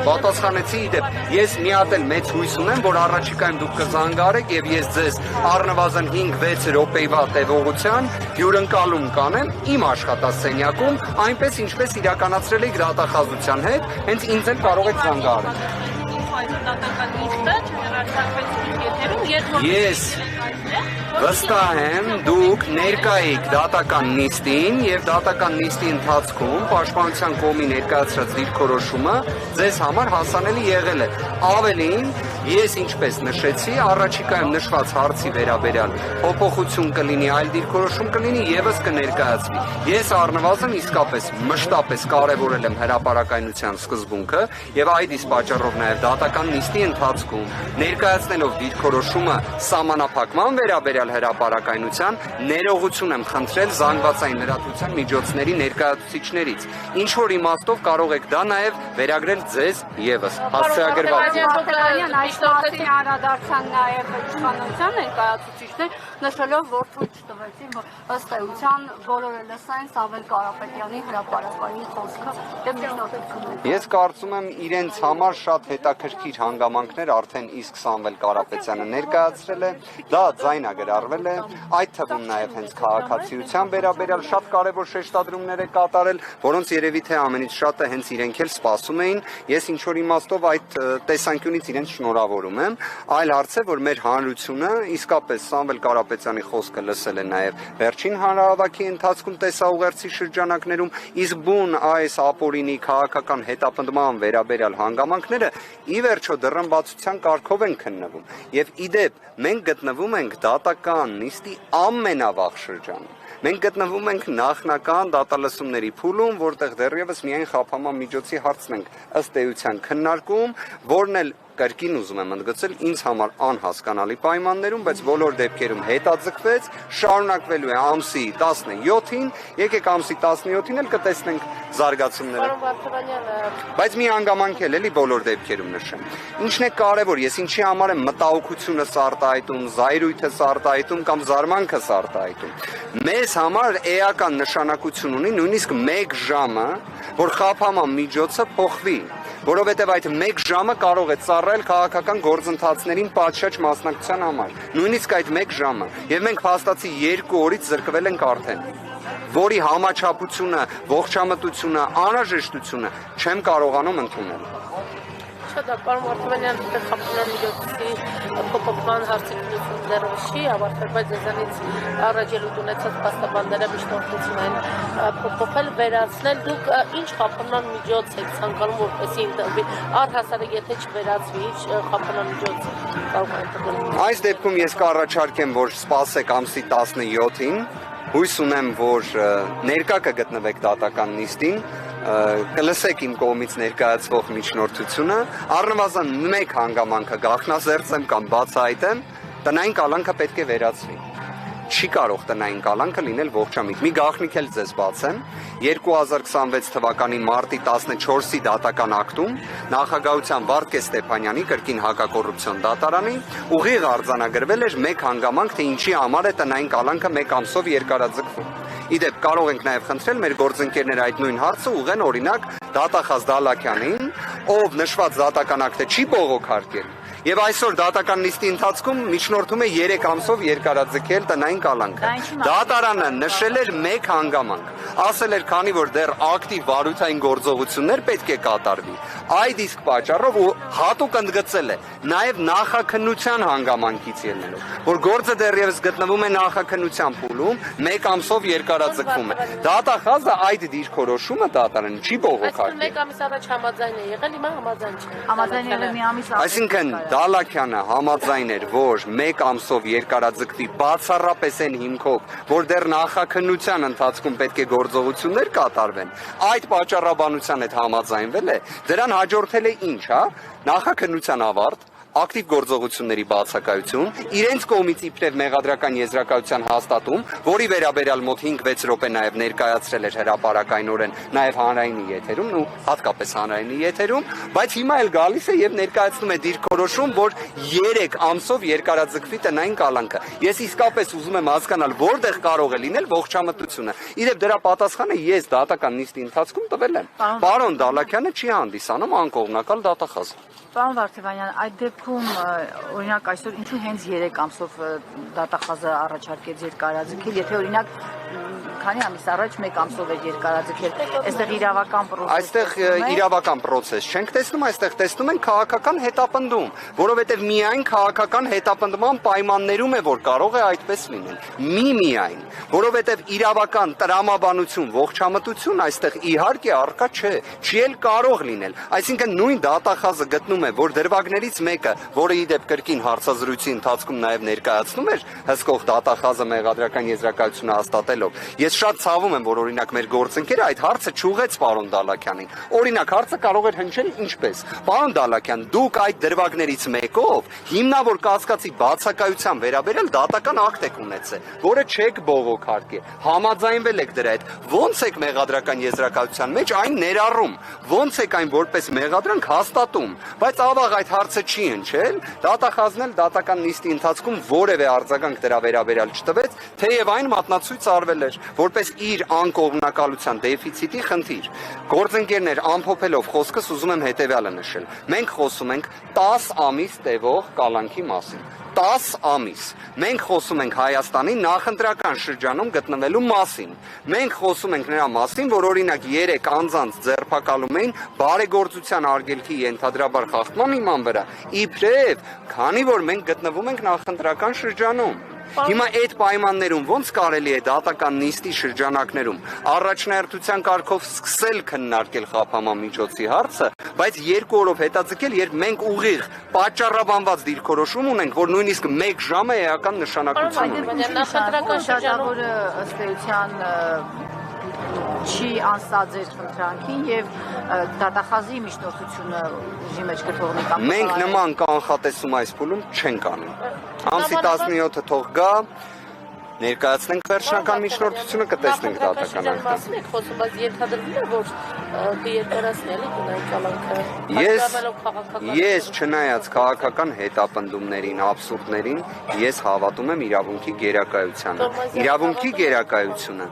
Պատասխանեցի իդեպ, ես մի հատ էլ մեծ հույս ունեմ, որ առաջիկայում դուք կզանգարեք եւ ես ձեզ առնվազն 5-6 րոպեվա տևողության հյուրընկալում կանեմ իմ աշխատասենյակում, այնպես ինչպես իրականացրել եք դատախազության հետ, հենց ինձ էլ կարող եք զանգահարել։ Ես վստահ եմ, դուք ներկա եք դատական նիստին եւ դատական նիստի ընթացքում Պաշտպանության կողմի ներկայացրած դիրքորոշումը ձեզ համար հասանելի եղել է։ Ավելին, ես ինչպես նշեցի, առաջիկայում նշված հարցի վերաբերյալ փոփոխություն կլինի, այլ դիրքորոշում կլինի, եւս կներկայացվի։ Ես առնվազն իսկապես մշտապես կարևորել եմ հրապարակայնության սկզբունքը եւ այդ իսկ պատճառով նաեւ դատական նիստի ընթացքում ներկայացնելով դիրքորոշումը սահմանափակման վերաբերյալ հրապարակայնության ներողություն եմ խնդրել զանգվածային լրատվության միջոցների ներկայացուցիչներից, ինչ որ իմաստով կարող եք դա նաեւ վերագրել ձեզ եւս հասցեագրված։ Այս մասին անդրադարձան նաեւ իշխանության ներկայացուցիչներ, նշելով, որ ցույց տվեցին, որ ըստ էության բոլորը լսային Սամվել Կարապետյանի հրապարակային խոսքը եւ միջնորդությունը։ Ես կարծում եմ իրենց համար շատ հետաքրքիր հանգամանքներ արդեն իսկ Սամվել Կարապետյանը ներկայացրել է, դա ձայնագրարվել է, այդ թվում նաև հենց քաղաքացիության վերաբերյալ շատ կարևոր շեշտադրումներ է կատարել, որոնց երևի թե ամենից շատը հենց իրենք էլ սպասում էին, ես ինչ որ իմաստով այդ տեսանկյունից իրենց շնորհավորում եմ, այլ հարց է, որ մեր հանրությունը իսկապես Սամվել Կարապետյանի խոսքը լսել է նաև վերջին հանրահավաքի ընթացքում տեսաուղերձի շրջանակներում, իսկ բուն այս ապօրինի քաղաքական հետապնդման վերաբերյալ հանգամանքները ի վերջո դռնբացության կարգով են քննվում եւ իդեպ մենք գտնվում ենք դատական նիստի ամենավաղ շրջանում։ Մենք գտնվում ենք նախնական դատալսումների փուլում, որտեղ դեռևս միայն խափանման միջոցի հարցն ենք ըստ էության քննարկում, որն էլ կրկին ուզում եմ ընդգծել ինձ համար անհասկանալի պայմաններում, բայց բոլոր դեպքերում հետաձգվեց, շարունակվելու է ամսի 17-ին, եկեք ամսի 17-ին էլ կտեսնենք զարգացումները։ Բայց մի հանգամանք էլ էլի բոլոր դեպքերում նշեմ։ Ինչն է կարևոր, ես ինչի համար եմ մտահոգությունս արտահայտում, զայրույթս արտահայտում կամ զարմանքս արտահայտում։ Մեզ համար էական նշանակություն ունի նույնիսկ 1 ժամը, որ խափանման միջոցը փոխվի, որովհետև այդ 1 ժամը կարող է ծառայել քաղաքական գործընթացներին պատշաճ մասնակցության համար, նույնիսկ այդ 1 ժամը, եւ մենք փաստացի 2 օրից զրկվել ենք արդեն, որի համաչափությունը, ողջամտությունը, անհրաժեշտությունը չեմ կարողանում ընդունել։ Պարոն Վարդանյան, խափանման միջոցի փոփոխման հարցի քննությունը դեռ չի ավարտվել, բայց ձեզանից առաջելուտ ունեցած փաստաբանները միջնորդություն են փոփոխել, վերացնել։ Դուք ինչ խափանման միջոց եք ցանկանում, որպեսզի ընտրվի, առհասարակ եթե չվերացվի, խափանման միջոց կարող է ընտրվել։ Այս դեպքում ես կառաջարկեմ, որ սպասեք ամսի 17-ին, հույս ունեմ, որ ներկա կգտնվեք դատական նիստին, կլսեք իմ կողմից ներկայացվող միջնորդությունը, առնվազն 1 հանգամանքը գաղտնազերծեմ կամ բացահայտեմ, տնային կալանքը պետք է վերացվի։ Չի կարող տնային կալանքը լինել ողջամիտ։ Մի գաղտնիք էլ ձեզ բացեմ, 2026 թվականի մարտի 14-ի դատական ակտում նախագահության Վարդգես Ստեփանյանի կրկին հակակոռուպցիոն դատարանի ուղիղ արձանագրվել էր 1 հանգամանք, թե ինչի համար է տնային կալանքը 1 ամսով երկարաձգվում։ Իդեպ կարող ենք նաև խնդրել մեր գործընկերները այդ նույն հարցը ուղղեն օրինակ դատախազ Դալաքյանին, ով նշված դատական ակտը չի բողոքարկել, եւ այսօր դատական նիստի ընթացքում միջնորդում է 3 ամսով երկարաձգել տնային կալանքը։ Դատարանը նշել էր 1 հանգամանք, ասել էր, քանի որ դեռ ակտիվ վարույթային գործողություններ պետք է կատարվի, այդ իսկ պատճառով ու հատուկ ընդգծել է նաև նախաքննության հանգամանքից ելնելով, որ գործը դեռևս գտնվում է նախաքննության փուլում, 1 ամսով երկարաձգվում է։ Դատախազը այդ դիրքորոշումը դատարանը չի բողոքարկել։ 1 ամիս առաջ համաձայն է եղել, հիմա համաձայն չէ։ Համաձայն եղել մի ամիս առաջ։ Այսինքն Դալաքյանը համաձայն էր, որ 1 ամսով երկարաձգվի բացառապես այն հիմքով, որ դեռ նախաքննության ընթացքում պետք է գործողություններ կատարվեն, այդ պատճառաբանության հետ համաձայնվել է, դրան հաջորդել է ինչ, հա, նախաքննության ավարտ, ակտիվ գործողությունների բացակայություն, իրենց կողմից իբրև մեղադրական եզրակացության հաստատում, որի վերաբերյալ մոտ 5-6 րոպե նաև ներկայացրել էր հրապարակայնորեն նաև հանրայինի եթերում ու հատկապես հանրայինի եթերում, բայց հիմա էլ գալիս է եւ ներկայացնում է դիրքորոշում, որ 3 ամսով երկարաձգվի տնային կալանքը։ Ես իսկապես ուզում եմ հասկանալ, որտեղ կարող է լինել ողջամտությունը։ Իրեւ դրա պատասխանը ես դատական նիստի ընթացքում տվել եմ։ Պարոն Դալաքյանը չի հանդիսանում անկողմնակալ դատախազ։ Պարոն Վարդևանյան, այդ դեպքում օրինակ այսօր ինչու հենց 3 ամսով դատախազը առաջարկեց երկարաձգել, եթե օրինակ քանի ամիս առաջ 1 ամսով էր երկարաձգել, այստեղ իրավական պրոցես։ Այստեղ իրավական պրոցես չենք տեսնում, այստեղ տեսնում ենք քաղաքական հետապնդում, որովհետև միայն քաղաքական հետապնդման պայմաններում է, որ կարող է այդպես լինել։ Միայն, որովհետև իրավական տրամաբանություն, ողջամտություն այստեղ իհարկե առկա չէ, չի էլ կարող լինել։ Այսինքն նույն դատախազը գտնում է, որ դրվագներից մեկը, որը ի դեպ կրկին հարցազրույցի ընթացքում նաև ներկայացնում էր հսկող դատախազը մեղադրական եզրակացությունը հաստատելով։ Ես շատ ցավում եմ, որ օրինակ մեր գործընկերը այդ հարցը չուղեց պարոն Դալաքյանին։ Օրինակ հարցը կարող էր հնչել ինչպես. Պարոն Դալաքյան, դուք այդ դրվագներից մեկով հիմնավոր կասկածի բացակայության վերաբերյալ դատական ակտ եք ունեցել, որը չեք բողոքարկել, համաձայնվել եք դրա հետ։ Ո՞նց եք մեղադրական եզրակացության մեջ այն ներառում, ո՞նց եք այն որպես մեղադրանք հաստատում, բայց ավաղ այդ հարցը չի հնչել, դատախազն էլ դատական նիստի ընթացքում որևէ արձագանք դրա վերաբերյալ չտվեց, թեև այն մատնացույց արվել էր, որպես իր անկողմնակալության դեֆիցիտի խնդիր։ Գործընկերներ, ամփոփելով խոսքս ուզում եմ հետևյալը նշել։ Մենք խոսում ենք 10 ամիս տևող կալանքի մասին։ 10 ամիս։ Մենք խոսում ենք Հայաստանի նախընտրական շրջանում գտնվելու մասին։ Մենք խոսում ենք նրա մասին, որ օրինակ 3 անձանց ձերբակալում էին բարեգործության արգելքի ենթադրաբար խախտման հիման վրա։ Իբրև, քանի որ մենք գտնվում ենք նախընտրական շրջանում։ Հիմա այդ պայմաններում ոնց կարելի է դատական նիստի շրջանակներում առաջնահերթության կարգով սկսել քննարկել խափամամիջոցի հարցը, բայց 2 օրով հետաձգել, երբ մենք ուղիղ պատճառաբանված դիրքորոշում ունենք, որ նույնիսկ 1 ժամ է էական նշանակություն ունի։ Նախընտրական շրջանավորը ըստ էության չի անսած էր խնդրանքին եւ դատախազի միջնորդությունը ուժի մեջ կթողնի կամ մենք նման կանխատեսում այս փուլում չենք անում։ Ամսի 17-ը թող գա, ներկայացնենք վերջնական միջնորդությունը, կտեսնենք դատական ակտը։ Խոսում բայց ենթադրվում է, որ երկարացնելի տնային կալանքը։ Ես չնայած քաղաքական հետապնդումներին, աբսուրդներին, ես հավատում եմ իրավունքի գերակայությանը։ Իրավունքի գերակայությունը,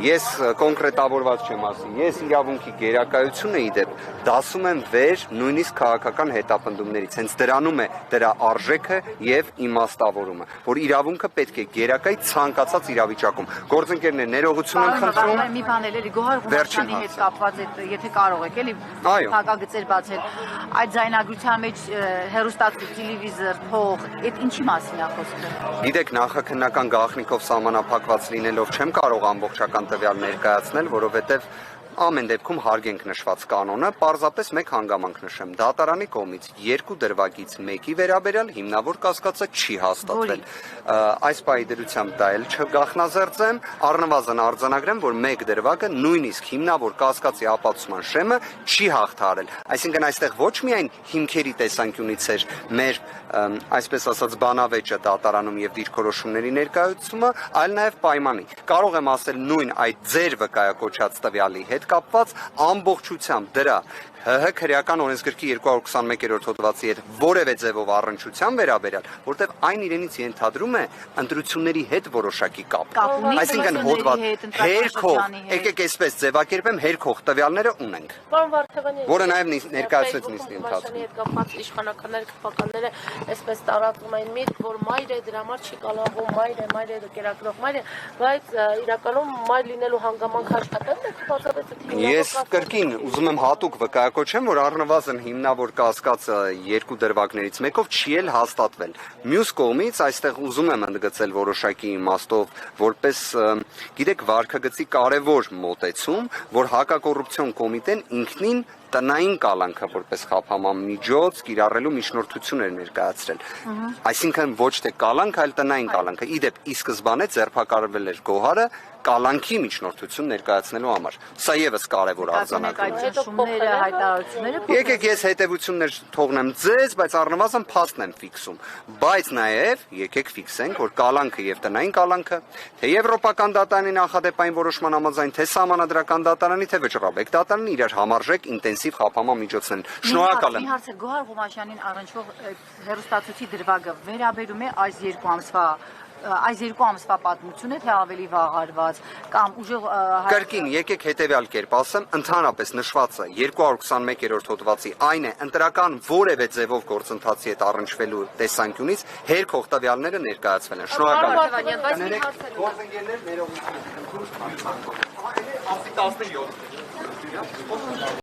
ես կոնկրետավորված չեմ ասի, ես իրավունքի գերակայությունը ի դեպ դասում եմ վեր նույնիսկ քաղաքական հետապնդումներից։ Հենց դրանում է դրա արժեքը եւ իմաստավորումը, որ իրավունքը պետք է գերակայ ցանկացած իրավիճակում։ Գործընկերներ, ներողություն եմ խնդրում։ Մի բան էլի Գոհար Ղումանյանի հետ կապված է, եթե կարող եք էլի հակագծեր բացել։ Այդ ձայնագրության մեջ հեռուստացույց, տելևիզոր, փող, այդ ինչի մասին է խոսքը։ Գիտեք, նախաքննական գաղտնիքով սահմանափակված լինելով չեմ կարող ամբողջական տվյալ ներկայացնել, որովհետև ամեն դեպքում հարգենք նշված կանոնը, պարզապես մեկ հանգամանք նշեմ։ Դատարանի կողմից 2 դրվագից մեկի վերաբերյալ հիմնավոր կասկածը չի հաստատվել։ Այս պահի դրությամբ դա էլ չգախնազերծեմ, առնվազն արձանագրեմ, որ 1 դրվագը նույնիսկ հիմնավոր կասկածի ապացուցման շեմը չի հաղթահարել։ Այսինքն այստեղ ոչ միայն հիմքերի տեսանկյունից էր մեր այսպես ասած բանավեճը դատարանում եւ դիրքորոշումների ներկայացումը, այլ նաեւ պայմանի։ Կարող եմ ասել նույն այդ ձեր վկայակոչած տվյալի հետ կապված ամբողջությամբ դրա ՀՀ քրեական օրենսգրքի 221-րդ հոդվածի հետ որևէ ձևով առնչության վերաբերյալ, որտեղ այն իրենից ենթադրում է ընտրությունների հետ որոշակի կապ։ Այսինքն հոդված հերքող, եկեք այսպես ձևակերպեմ, հերքող տվյալները ունենք։ Պարոն Վարդևանյան, որը նաև ներկայացվեց նիստի ընթացքում։ Կապված իշխանականները, քաղաքականները այսպես տարածում են միտք, որ մայրը դրա համար չի կալանվում, մայրը կերակրող մայրը, բայց իրականում մայր լինելու հանգամանք աշխատելն է բացառապես։ Ես կրկին ուզում եմ հատուկ վկայակոչեմ, որ առնվազն հիմնավոր կասկածը 2 դրվագներից մեկով չի էլ հաստատվել։ Մյուս կողմից այստեղ ուզում եմ ընդգծել որոշակի իմաստով, որպես գիտեք վարքագծի կարևոր մոտեցում, որ հակակոռուպցիոն կոմիտեն ինքնին տնային կալանքը որպես խափանման միջոց կիրառելու միջնորդություն էր ներկայացրել։ Այսինքն ոչ թե կալանք, այլ տնային կալանքը։ Իդեպ ի սկզբանե ձերբակալվել էր գոհարը կալանքի միջնորդություն ներկայացնելու համար։ Սա եւս կարևոր արձանագրում է։ Այդ շումները, հայտարարությունները Եկեք ես հետևություններ թողնեմ ձեզ, բայց առնվազն փաստն եմ ֆիքսում։ Բայց նաև եկեք ֆիքսենք, որ կալանքը եւ տնային կալանքը, թե եվրոպական դատարանի նախադեպային որոշման համաձայն, թե սահմանադրական դատարանի, թե վճռաբեկ դատարանի իրար համարժեք ինտենսիվ խափանման միջոցն են։ Շնորհակալ եմ։ Մի հարց է, Գոհար Ղումանյանին առնչվող հերոստացույցի դրվագը վերաբերում է այս երկու ամսվա պատմությունը, թե ավելի վաղ կամ ուժեղ Կրկին եկեք հետևյալ կերպ ասեմ, ընդհանրապես նշվածը 221-րդ հոդվածի այն է, ընտրական որևէ ձևով գործընթացի հետ առնչվելու տեսանկյունից հերքող տվյալները ներկայացվել են։ Շնորհակալ եմ։ Գործընկերներ ներողություն։